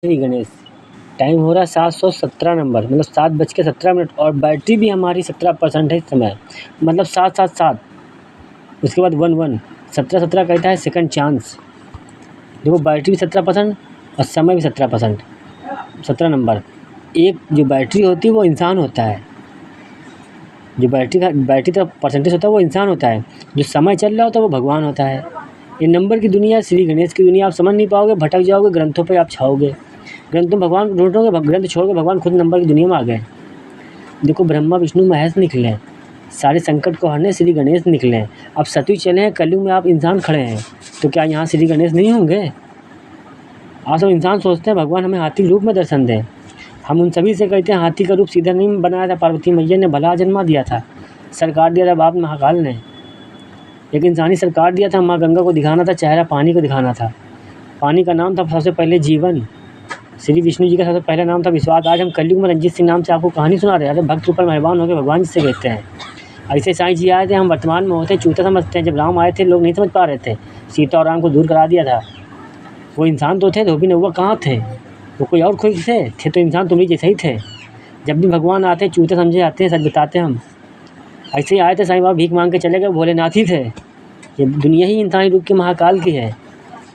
Shri Ganesh. Time हो रहा है 717 नंबर, मतलब 7:17 और बैटरी भी हमारी 17% है इस समय, मतलब 777। उसके बाद 11 17 कहता है सेकंड चांस। देखो बैटरी भी 17% और समय भी 17%। 17 नंबर। एक जो बैटरी होती है वो इंसान होता है, जो बैटरी का परसेंटेज होता है वो इंसान होता है, जो समय चल रहा होता है वो भगवान होता है। ये नंबर की दुनिया, श्री गणेश की दुनिया, आप समझ नहीं पाओगे, भटक जाओगे, ग्रंथों पे आप छाओगे। ग्रंथों में भगवान को ढूंढोगे, ग्रंथ छोड़ के भगवान खुद नंबर की दुनिया में आ गए। देखो ब्रह्मा विष्णु महेश निकले, सारे संकट को हरने श्री गणेश निकले। अब सतयुग चले हैं, कलयुग में आप इंसान खड़े हैं, तो क्या यहाँ श्री गणेश नहीं होंगे? आप सब इंसान सोचते हैं भगवान हमें हाथी रूप में दर्शन दें। हम उन सभी से कहते हैं हाथी का रूप सीधा नहीं बनाया था, पार्वती मैया ने भला जन्मा दिया था, सरकार दिया था बाप महाकाल ने, एक इंसानी सरकार दिया था। माँ गंगा को दिखाना था चेहरा, पानी को दिखाना था। पानी का नाम था सबसे पहले जीवन। श्री विष्णु जी का सबसे पहला नाम था विश्वास। आज हम कलयुग में रंजीत सिंह नाम से आपको कहानी सुना रहे हैं। अरे भक्त ऊपर मेहरबान हो गए, भगवान जिसे कहते हैं। ऐसे साईं जी आए थे, हम वर्तमान में होते चूता समझते हैं। जब राम आए थे लोग नहीं समझ पा रहे थे, सीता और राम को दूर करा दिया था। वो इंसान तो थे, धोबी नौवा कहाँ थे? वो कोई और कोई थे तो इंसान तुम्हें जैसे ही थे। जब भी भगवान आते हैं चूते समझे आते हैं, सच बताते हैं हम। ऐसे ही आए थे साईं बाबा, भीख मांग के चले गए, भोलेनाथ ही थे। ये दुनिया ही इंसानी रूप के महाकाल की है।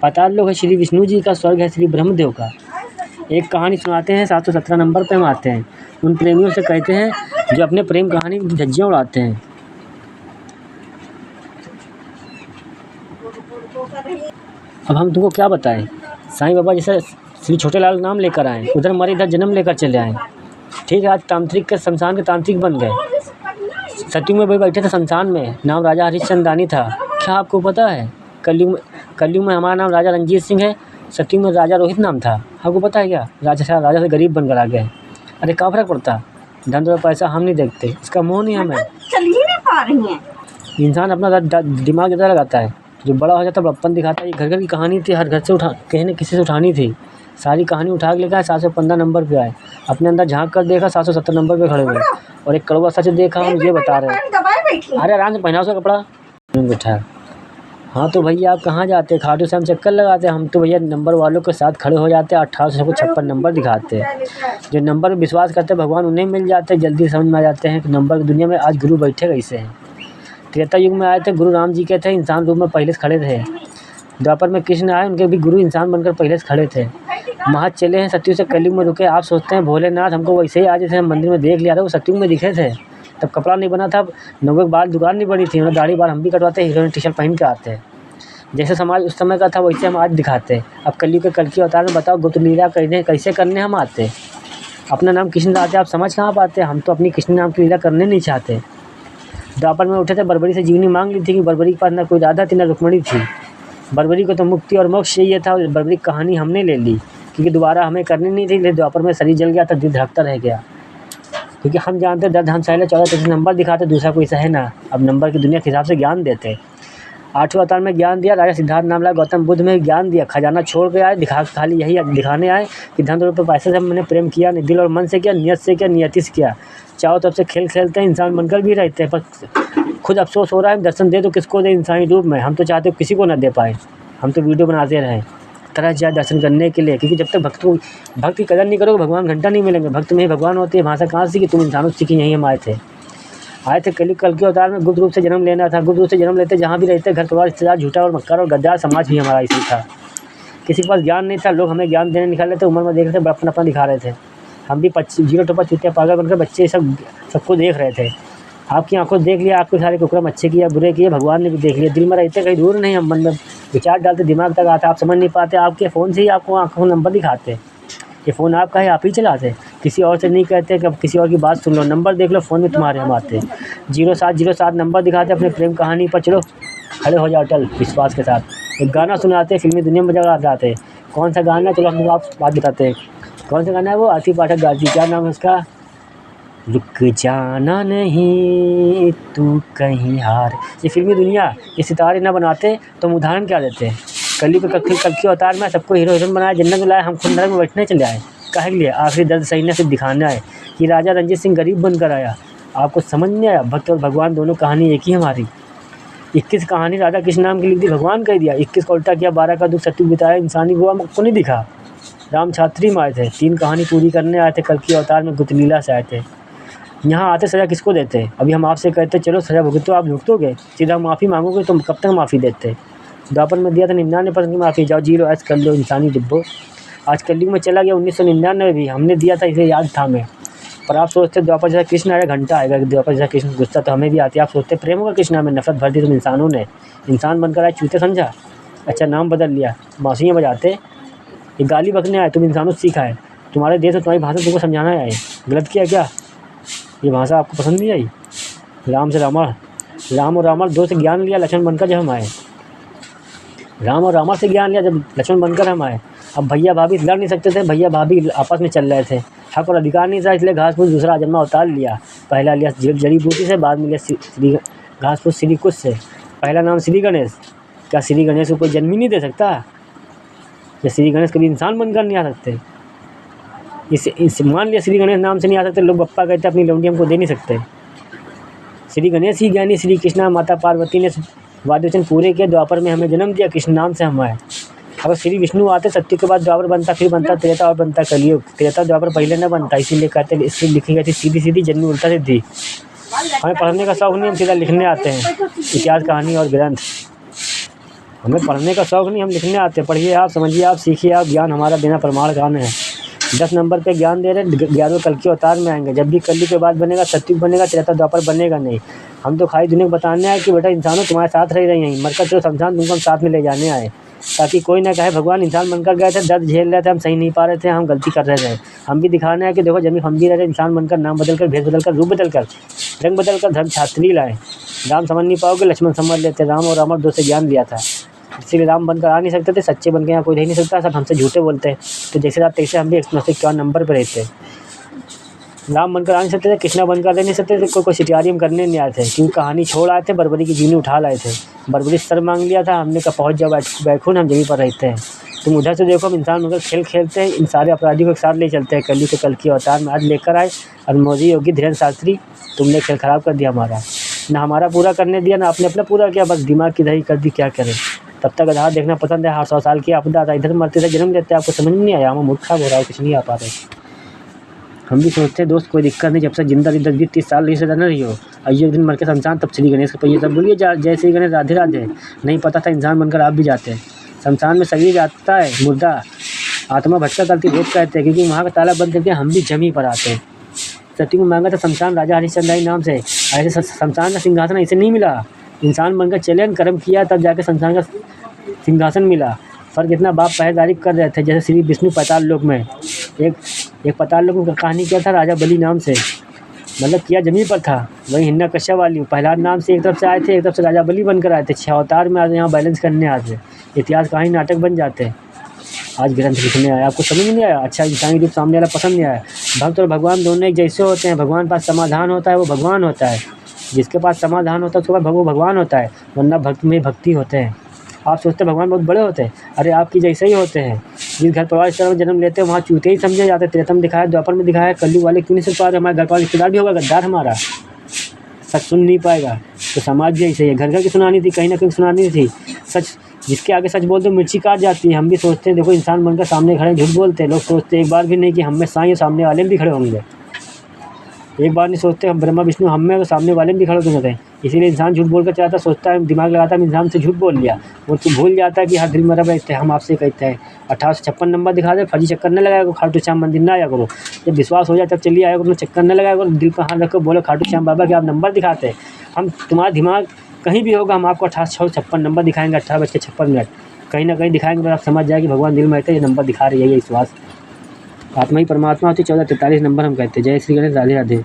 पाताल लोक है श्री विष्णु जी का, स्वर्ग है श्री ब्रह्मदेव का। एक कहानी सुनाते हैं, 717 नंबर पे हम आते हैं। उन प्रेमियों से कहते हैं जो अपने प्रेम कहानी की धज्जियाँ उड़ाते हैं। अब हम तुमको क्या बताएं, साईं बाबा जैसे श्री छोटे लाल नाम लेकर आए, उधर मरे इधर जन्म लेकर चले आए। ठीक है, आज तांत्रिक के शमशान के तांत्रिक बन गए। सतयुग में भाई बैठे थे शमशान में, नाम राजा हरिश्चंदानी था। क्या आपको पता है? कलयुग में हमारा नाम राजा रंजीत सिंह है, सतयुग में राजा रोहित नाम था। आपको पता है क्या? राजा से गरीब बनकर आ गए। अरे क्या फर्क पड़ता, धन और पैसा हम नहीं देखते, इसका मोह नहीं हमें। चल ही नहीं पा रही हैं। इंसान अपना दिमाग ज़्यादा लगाता है, जो बड़ा हो जाता है बड़प्पन दिखाता है। ये घर घर की कहानी थी, हर घर से कहीं न किसी से उठानी थी। सारी कहानी उठा के लेकर आए, 715 नंबर पे आए। अपने अंदर झाँक कर देखा, 770 नंबर पे खड़े हुए। और एक कड़वा सच देखा, हम ये बता रहे हैं। अरे आराम से पहना उसका कपड़ा, बैठा। हाँ तो भैया आप कहाँ जाते? खाटू श्याम चक्कर लगाते? हम तो भैया नंबर वालों के साथ खड़े हो जाते, 1856 नंबर दिखाते हैं। जो नंबर पर विश्वास करते हैं भगवान उन्हें मिल जाते हैं, जल्दी समझ में आ जाते हैं कि नंबर की दुनिया में आज गुरु बैठे कैसे हैं। त्रेता युग में आए थे, गुरु राम जी के थे, इंसान रूप में पहले से खड़े थे। द्वापर में कृष्ण आए, उनके भी गुरु इंसान बनकर पहले से खड़े थे। महाज चले हैं, सतयुग से कलयुग में रुके। आप सोचते हैं भोलेनाथ हमको वैसे ही आज जैसे हम मंदिर में देख लिया था, वो सतयुग में दिखे थे। तब कपड़ा नहीं बना था, नौवे के बाद दुकान नहीं बनी थी, उन्हें दाढ़ी बाल हम भी कटवाते, हीरोइन टी शर्ट पहन के आते। जैसे समाज उस समय का था वैसे हम आज दिखाते हैं। अब कलयुग के कल की अवतार में बताओ गुप्त लीला कैसे करने हम आते। अपना नाम कृष्ण लाते, आप समझ कहाँ पाते? हम तो अपनी कृष्ण नाम की लीला करने नहीं चाहते। द्वापर में उठे थे, बर्बरी से जीवनी मांग ली थी कि बर्बरी के पास ना कोई राधा थी ना रुक्मणी थी। बर्बरी को तो मुक्ति और मोक्ष चाहिए था, और बर्बरी की कहानी हमने ले ली क्योंकि दोबारा हमें करनी नहीं थी। लेकिन द्वापर में शरीर जल गया था, दिल धड़कता रह गया, क्योंकि हम जानते दर्द हम सहले 14 नंबर दिखाते, दूसरा कोई सहे ना। अब नंबर की दुनिया के हिसाब से ज्ञान देते। 8वें अवतार में ज्ञान दिया, राजा सिद्धार्थ नाम लगा, गौतम बुद्ध में ज्ञान दिया। खजाना छोड़ के आए, खाली यही दिखाने आए कि धन रुपये पैसे से मैंने प्रेम किया नहीं, दिल और मन से किया, नियत से किया, नियति से किया। चारों तरफ से खेल खेलते हैं, इंसान बनकर भी रहते हैं, पर खुद अफसोस हो रहा है दर्शन दे तो किसको दे इंसानी रूप में। हम तो चाहते हो किसी को ना दे पाए, हम तो वीडियो बनाते रहें तरह जाए दर्शन करने के लिए, क्योंकि जब तक भक्त की कदर नहीं करोगे भगवान घंटा नहीं मिलेंगे। भक्त में ही भगवान होती है। भाषा कहाँ सीखी? तुम इंसानों से सीखी। यहीं हम आए थे कल के अवतार में गुप्त रूप से जन्म लेना था। गुप्त रूप से जन्म लेते जहाँ भी रहते, घर परिवार रिश्तेदार झूठा और मक्कार और गद्दार समाज भी हमारा इसी था। किसी के पास ज्ञान नहीं था, लोग हमें ज्ञान देने निकाल थे, उम्र में देख रहे थे, बड़प्पन अपना दिखा रहे थे। हम भी 0 टोपा चुतिया पागल बनकर बच्चे सबको देख रहे थे। आपकी आंखों से देख लिया, आपके सारे कुकरम अच्छे किया बुरे किए, भगवान ने भी देख लिया। दिल में रहते कहीं दूर नहीं, हम मन में विचार डालते, दिमाग तक आता, आप समझ नहीं पाते। आपके फ़ोन से ही आपको आंखों नंबर दिखाते। ये फ़ोन आपका है, आप ही चलाते, किसी और से नहीं कहते कि अब किसी और की बात सुन लो। नंबर देख लो फ़ोन में तुम्हारे, हम आते 0707 नंबर दिखाते अपने प्रेम कहानी पर। चलो खड़े हो जाओ अटल विश्वास के साथ। एक गाना सुनाते, फिल्मी दुनिया में जगह जाते। कौन सा गाना? चलो हम आप बात बताते हैं। कौन सा गाना है वो? आरती पाठक गाती, क्या नाम है उसका? रुक जाना नहीं तू कहीं हार। ये फिल्मी दुनिया, ये सितारे ना बनाते तो हम उदाहरण क्या देते हैं? कलयुग के कल की अवतार में सबको हीरो हीरोइन बनाया, जन्नत में लाए, हम खुद नरक में बैठने चले आए। काहे के लिए? आखिरी दर्द सही ने सिर्फ दिखाना है कि राजा रंजीत सिंह गरीब बनकर आया। आपको समझ नहीं आया? भक्त और भगवान दोनों कहानी एक ही हमारी। 21 कहानी राधा कृष्ण नाम की लिख दी, भगवान कह दिया। 21 का उल्टा किया, 12 का दुख सत्युग बिताया, इंसानी हुआ हमको नहीं दिखा। राम छात्री में आए थे, 3 कहानी पूरी करने आए थे, कल्कि अवतार में गुप्तलीला से आए थे। यहाँ आते सज़ा किसको देते? अभी हम आपसे कहते चलो सज़ा भुगतो, आप भुगतोगे? सीधा माफ़ी मांगोगे तो कब तक माफ़ी देते? द्वापर में दिया था 99% की माफ़ी, जाओ जी लो ऐश कर लो इंसानी डिब्बो। आज कलयुग में चला गया 1999 भी, हमने दिया था इसे याद था हमें। पर आप सोचते द्वापर जैसा कृष्ण आएगा घंटा आएगा, द्वापर जैसा कृष्ण गुस्सा तो हमें भी आती है। आप सोचते प्रेम होगा कृष्णा में, नफरत भर दी तुम इंसानों ने। इंसान बनकर आए चूते समझा, अच्छा नाम बदल लिया, बाँसुरियाँ बजाते, ये गाली बकने आए, तुम इंसानों से सीखा है। तुम्हारे देश में तुम्हारी भाषा तुमको समझाना आए, गलत किया क्या? ये भाषा आपको पसंद नहीं आई? राम से रावण, राम और रावण 2 से ज्ञान लिया लक्ष्मण बनकर जब हम आए। राम और रावण से ज्ञान लिया जब लक्ष्मण बनकर हम आए। अब भैया भाभी लड़ नहीं सकते थे, भैया भाभी आपस में चल रहे थे, हक और अधिकार नहीं था, इसलिए घास फूस दूसरा जन्म अवतार लिया। पहला लिया जड़ी बूटी से, बाद में लिया श्री घास फूस श्री कुछ से। पहला नाम श्री गणेश। क्या श्री गणेश को कोई जन्म ही नहीं दे सकता? या श्री गणेश कभी इंसान बनकर नहीं आ सकते? इस मान लिया श्री गणेश नाम से नहीं आ सकते, लोग बप्पा कहते अपनी लौंडी हमको दे नहीं सकते। श्री गणेश ही ज्ञानी श्री कृष्णा माता पार्वती ने वाद्य वचन पूरे किए, द्वापर में हमें जन्म दिया, कृष्ण नाम से हम आए। अगर श्री विष्णु आते सत्य के बाद द्वापर बनता, फिर बनता त्रेता और बनता कलयुग। त्रेता द्वापर पहले न बनता, इसीलिए कहते इसलिए लिखी गई थी सीधी सीधी जन्मी उल्टा सीधी। हमें पढ़ने का शौक़ नहीं, हम सीधा लिखने आते हैं इतिहास कहानी और ग्रंथ। हमें पढ़ने का शौक़ नहीं, हम लिखने आते हैं। पढ़िए आप, समझिए आप, सीखिए आप, ज्ञान हमारा बिना प्रमाण ज्ञान है। 10 नंबर पे ज्ञान दे रहे, 11वें कल्कि अवतार में आएंगे। जब भी कलयुग के बाद बनेगा सत्युग बनेगा, त्रेता द्वापर बनेगा नहीं। हम तो खाली दुनिया को बताने आए कि बेटा इंसानों तुम्हारे साथ रह रही हैं, मरकर चलो शमशान तुमको हम साथ में ले जाने आए, ताकि कोई ना कहे भगवान इंसान बनकर गए थे, दर्द झेल रहे थे, हम सही नहीं पा रहे थे, हम गलती कर रहे थे। हम भी दिखाने आए कि देखो जब हम भी रह रहे इंसान बनकर, नाम बदलकर, भेद बदलकर, रूप बदलकर, रंग बदलकर धर्म छात्री लाए। राम समझ नहीं पाओगे, लक्ष्मण समझ लेते। राम और रावण 2 से ज्ञान लिया था, इसीलिए राम बनकर आ नहीं सकते थे, सच्चे बनकर यहाँ कोई रह नहीं सकता, सब हमसे झूठे बोलते हैं। तो जैसे रात तैसे हम भी 151 नंबर पर रहते। राम बनकर आ नहीं सकते थे, कृष्णा बनकर रह नहीं सकते थे, कोई सिटियारियम करने नहीं आए थे, क्योंकि कहानी छोड़ आए थे, बर्बरी की जीनी उठा लाए थे। बर्बरी सर मांग लिया था, हमने कहा पहुँच जाओ बैकुंठ, हम जमीन पर रहते हैं। तुम उधर से देखो, हम इंसान बनकर खेल खेलते हैं, इन सारे अपराधियों को एक साथ ले चलते हैं। कलयुग के कल्कि अवतार में आज लेकर आए, और मोदी योगी धीरेन्द्र शास्त्री, तुमने खेल ख़राब कर दिया हमारा, ना हमारा पूरा करने दिया, ना आपने अपना पूरा किया, बस दिमाग की दही कर दी। क्या करें? तब तक आधार देखना पसंद है, 100 साल की आपदा था, इधर मरते थे जन्म लेते, आपको समझ नहीं आया? हम मूर्खा हो रहा है, कुछ नहीं आ पा रहे। हम भी सोचते हैं दोस्त कोई दिक्कत नहीं, जब से जिंदा 10-20-30 साल नहीं से न रही हो, और ये दिन मर के शमशान, तब श्री गणेश के पहिए तब बोलिए जय श्री गणेश राधे राधे। नहीं पता था इंसान बनकर आप भी जाते हैं शमशान में, शरीर जाता है मुर्दा, आत्मा भटका करती भेद कहते हैं, क्योंकि वहाँ का ताला बंद करके हम भी जमी पर आते हैं। सती को मांगा था शमशान राजा हरिश्चंद्र नाम से, ऐसे शमशान का सिंहासन ऐसे नहीं मिला। इंसान बनकर चले, कर्म किया, तब जाके शमशान का सिंहासन मिला। फ़र्क इतना, बाप पहरेदारी कर रहे थे, जैसे श्री विष्णु पाताल लोक में। एक पाताल लोक में कहानी क्या था, राजा बलि नाम से, मतलब किया जमीन पर था। वही हिन्ना कश्यप वाली प्रहलाद नाम से एक तरफ से आए थे, एक तरफ से राजा बलि बनकर आए थे। 6 अवतार में आज यहाँ बैलेंस करने आते, इतिहास कहानी नाटक बन जाते हैं। आज ग्रंथ लिखने आया, आपको समझ नहीं आया? अच्छा इंसानी रूप सामने वाला पसंद नहीं आया। भक्त और भगवान दोनों एक जैसे होते हैं। भगवान पास समाधान होता है, वो भगवान होता है। जिसके पास समाधान होता है उसके पास वो भगवान होता है, वरना भक्त में भक्ति होते हैं। आप सोचते भगवान बहुत बड़े होते हैं, अरे आपकी जैसे ही होते हैं। जिस घर परिवार इस तरह जन्म लेते हैं वहाँ चूते ही समझे जाते हैं। त्रेता में दिखाया, द्वापर में दिखाया, कलयुग वाले क्यों नहीं सुन पा रहे? हमारे घर परिवार रिश्तेदार भी होगा गद्दार हमारा, सच सुन नहीं पाएगा। तो समाज भी ऐसे ही है, घर घर की सुनानी थी, कहीं ना कहीं सुनानी थी। सच जिसके आगे सच बोलते मिर्ची काट जाती है। हम भी सोचते हैं देखो इंसान बनकर सामने खड़े झूठ बोलते हैं। लोग सोचते एक बार भी नहीं कि हम में साईं सामने वाले भी खड़े होंगे। एक बार नहीं सोचते हम ब्रह्मा विष्णु हम में, तो सामने वाले भी खड़े होते हैं। इसीलिए इंसान झूठ बोल कर चाहता, सोचता है, दिमाग लगाता है, इंसान से झूठ बोल लिया। वो तो भूल जाता है कि हर दिल मरब रहते हैं। हम आपसे कहते हैं 1856 नंबर दिखा दे, फर्जी चक्कर न लगाया करो, खाटू श्याम मंदिर ना आया करो। जब विश्वास हो जाए तब चलिए आया करो, चक्कर न लगाया करो। दिल पर हाथ रखो, बोलो खाटू श्याम बाबा के आप नंबर दिखाते हैं। हम तुम्हारा दिमाग कहीं भी होगा, हम आपको 1856 नंबर दिखाएंगे, 18:56 कहीं ना कहीं दिखाएंगे, तो आप समझ जाए कि भगवान दिल में रहते हैं, ये नंबर दिखा रही है, ये विश्वास। आत्मा ही परमात्मा होती है। 1443 नंबर हम कहते हैं। जय श्री गणेश, राधे राधे।